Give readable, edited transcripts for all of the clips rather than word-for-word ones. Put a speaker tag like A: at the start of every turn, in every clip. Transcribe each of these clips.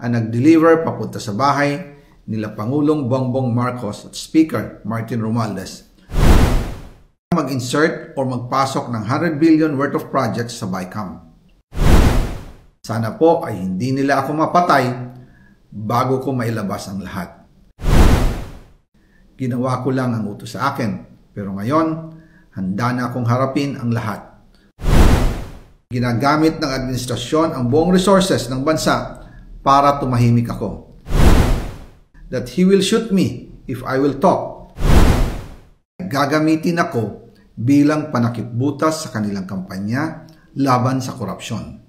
A: ang nag-deliver papunta sa bahay nila Pangulong Bongbong Marcos at Speaker Martin Romualdez mag-insert o magpasok ng 100 billion worth of projects sa BICAM. Sana po ay hindi nila ako mapatay bago ko mailabas ang lahat. Ginawa ko lang ang utos sa akin, pero ngayon, handa na akong harapin ang lahat. Ginagamit ng administrasyon ang buong resources ng bansa para tumahimik ako. That he will shoot me if I will talk. Gagamitin ako bilang panakipbutas sa kanilang kampanya laban sa korupsyon.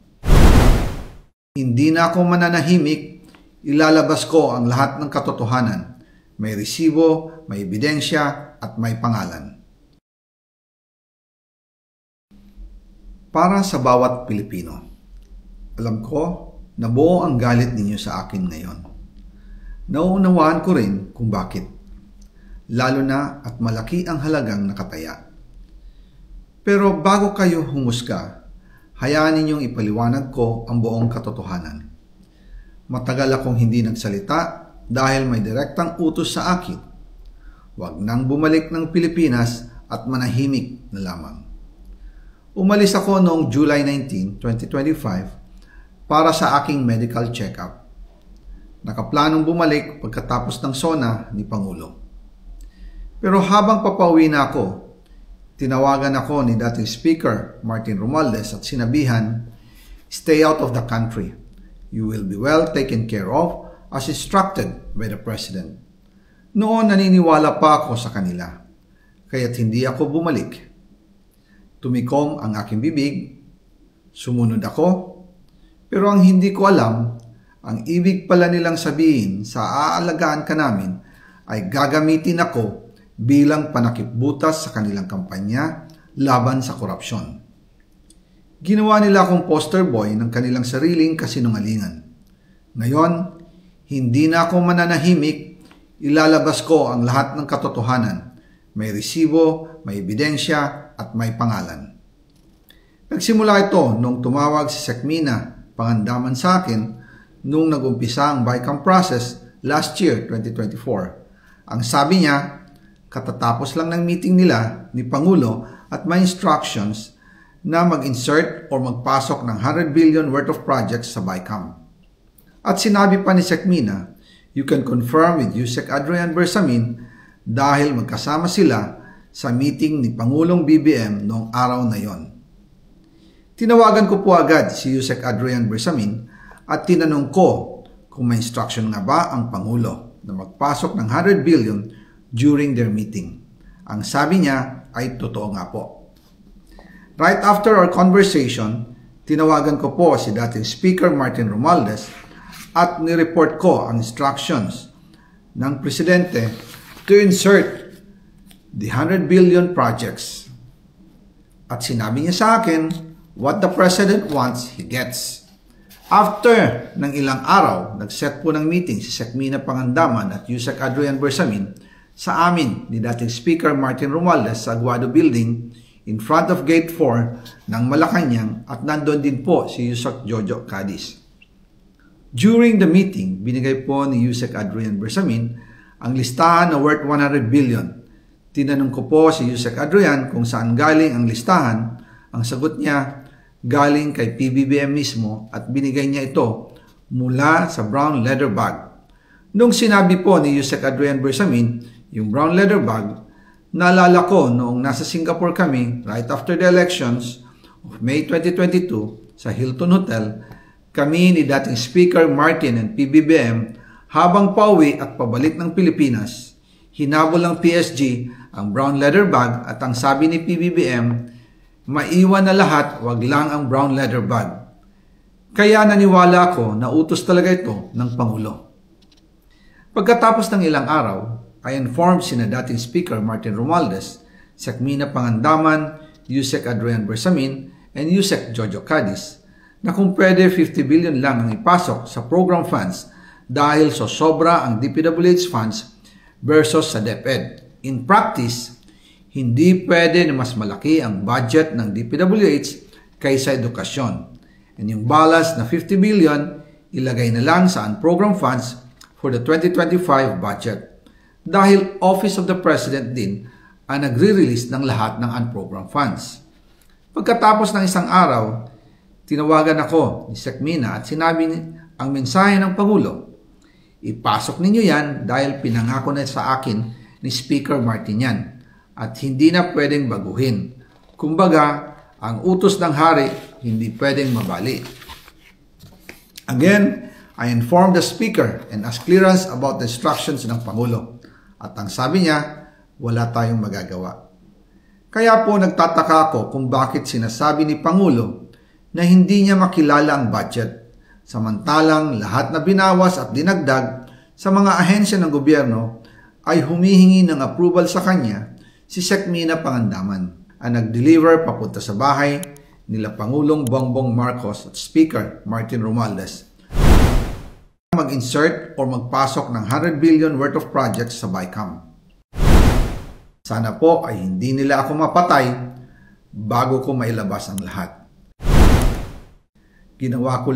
A: Hindi na ako mananahimik, ilalabas ko ang lahat ng katotohanan. May resibo, may ebidensya, at may pangalan. Para sa bawat Pilipino, alam ko na buo ang galit ninyo sa akin ngayon. Nauunawaan ko rin kung bakit, lalo na at malaki ang halagang nakataya. Pero bago kayo humusga, hayaan ninyong ipaliwanag ko ang buong katotohanan. Matagal akong hindi nagsalita dahil may direktang utos sa akin. Huwag nang bumalik ng Pilipinas at manahimik na lamang. Umalis ako noong July 19, 2025 para sa aking medical check-up. Nakaplanong bumalik pagkatapos ng SONA ni Pangulo. Pero habang papauwi na ako, tinawagan ako ni dating Speaker Martin Romualdez at sinabihan, "Stay out of the country. You will be well taken care of as instructed by the President." Noon naniniwala pa ako sa kanila, kaya't hindi ako bumalik. Tumikom ang aking bibig, sumunod ako, pero ang hindi ko alam, ang ibig pala nilang sabihin sa aalagaan ka namin ay gagamitin ako bilang panakipbutas sa kanilang kampanya laban sa korupsyon. Ginawa nila akong poster boy ng kanilang sariling kasinungalingan. Ngayon, hindi na ako mananahimik, ilalabas ko ang lahat ng katotohanan. May resibo, may ebidensya, at may pangalan. Nagsimula ito nung tumawag si Sekmina Pangandaman sa akin nung nag-umpisa ang BICAM process last year, 2024. Ang sabi niya, katatapos lang ng meeting nila ni Pangulo at may instructions na mag-insert o magpasok ng 100 billion worth of projects sa BICAM. At sinabi pa ni Sekmina, you can confirm with Yusek Adrian Bersamin dahil magkasama sila sa meeting ni Pangulong BBM noong araw na yon. Tinawagan ko po agad si Yusek Adrian Bersamin at tinanong ko kung may instruction nga ba ang Pangulo na magpasok ng 100 billion during their meeting. Ang sabi niya ay totoo nga po. Right after our conversation, tinawagan ko po si dating Speaker Martin Romualdez at nireport ko ang instructions ng Presidente to insert the 100 billion projects. At sinabi niya sa akin, what the President wants, he gets. After ng ilang araw, nag-set po ng meeting si Sekmina Pangandaman at Yusek Adrian Bersamin sa amin ni dating Speaker Martin Romualdez sa Aguado Building in front of Gate 4 ng Malacanang at nandun din po si Yusek Jojo Cadiz. During the meeting, binigay po ni Yusek Adrian Bersamin ang listahan na worth 100 billion. Tinanong ko po si Yusek Adrian kung saan galing ang listahan. Ang sagot niya, galing kay PBBM mismo at binigay niya ito mula sa brown leather bag. Nung sinabi po ni Yusek Adrian Bersamin yung brown leather bag, naalala ko noong nasa Singapore kami right after the elections of May 2022 sa Hilton Hotel, kami ni dating Speaker Martin and PBBM habang pauwi at pabalik ng Pilipinas, hinabol ng PSG ang brown leather bag at ang sabi ni PBBM, maiwan na lahat, wag lang ang brown leather bag. Kaya naniwala ako na utos talaga ito ng Pangulo. Pagkatapos ng ilang araw, I informed sina dating Speaker Martin Romualdez, Sekmina Pangandaman, Yusek Adrian Bersamin, and Yusek Jojo Cadiz na kung pwede 50 billion lang ang ipasok sa program funds dahil so sobra ang DPWH funds versus sa DepEd. In practice, hindi pwede na mas malaki ang budget ng DPWH kaysa edukasyon. And yung balance na 50 billion, ilagay na lang sa unprogrammed funds for the 2025 budget dahil Office of the President din ang nagre-release ng lahat ng unprogrammed funds. Pagkatapos ng isang araw, tinawagan ako ni Sec Mina at sinabi ang mensahe ng Pangulo, ipasok ninyo yan dahil pinangako na sa akin ni Speaker Martin yan at hindi na pwedeng baguhin. Kumbaga, ang utos ng hari hindi pwedeng mabali. Again, I informed the Speaker and asked clearance about the instructions ng Pangulo. At ang sabi niya, wala tayong magagawa. Kaya po nagtataka ako kung bakit sinasabi ni Pangulo na hindi niya makilala ang budget, samantalang lahat na binawas at dinagdag sa mga ahensya ng gobyerno ay humihingi ng approval sa kanya si Sec Mina Pangandaman ang nag-deliver papunta sa bahay nila Pangulong Bongbong Marcos at Speaker Martin Romualdez mag-insert o magpasok ng 100 billion worth of projects sa BICAM. Sana po ay hindi nila ako mapatay bago ko mailabas ang lahat. Ginawa ko